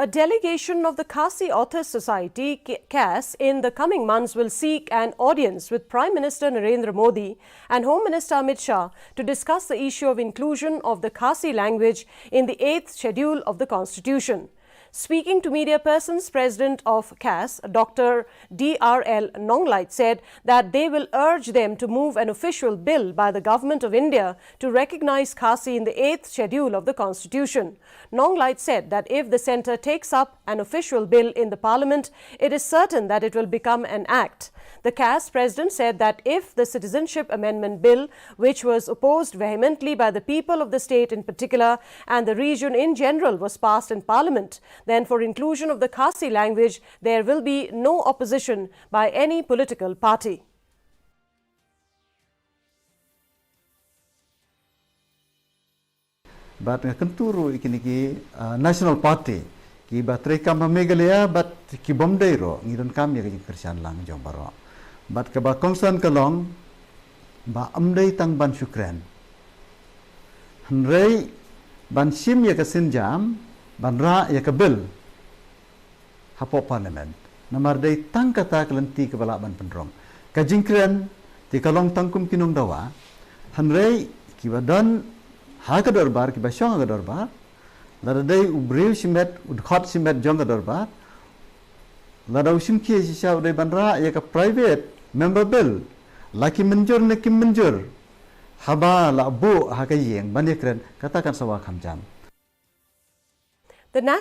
A delegation of the Khasi Authors Society, CAS, in the coming months will seek an audience with Prime Minister Narendra Modi and Home Minister Amit Shah to discuss the issue of inclusion of the Khasi language in the 8th schedule of the Constitution. Speaking to media persons, President of CAS, Dr. D.R.L. Nonglait, said that they will urge them to move an official bill by the Government of India to recognize Khasi in the 8th schedule of the Constitution. Nonglait said that if the centre takes up an official bill in the Parliament, it is certain that it will become an act. The CAS president said that if the Citizenship Amendment Bill, which was opposed vehemently by the people of the state in particular and the region in general, was passed in Parliament, then for inclusion of the Khasi language, there will be no opposition by any political party. But kenturu ikini National Party ki batrai kam Meghalaya but ki Bombay ro ngiron kam ya ki Christian lang jong baro. But ka ba concern kalong ba amdai tang ban Shukran. Hanrei ban sim ya ka sinjam ban ra ya ka bill hapo parliament. Namar dai tang kata kelanti ke bala ban pendrong. Ka jingkren ti kalong tangkum kinong dawa hanrei ki badan ha ka darbar ki basyong ka darbar ladai ubril simet udkhot simet jong ka darbar ladau simki sisa udai banra ya ka private member bill laki menjur ne kim menjur haba la bu ha ka yeng ban kren katakan sawa khamjam. The national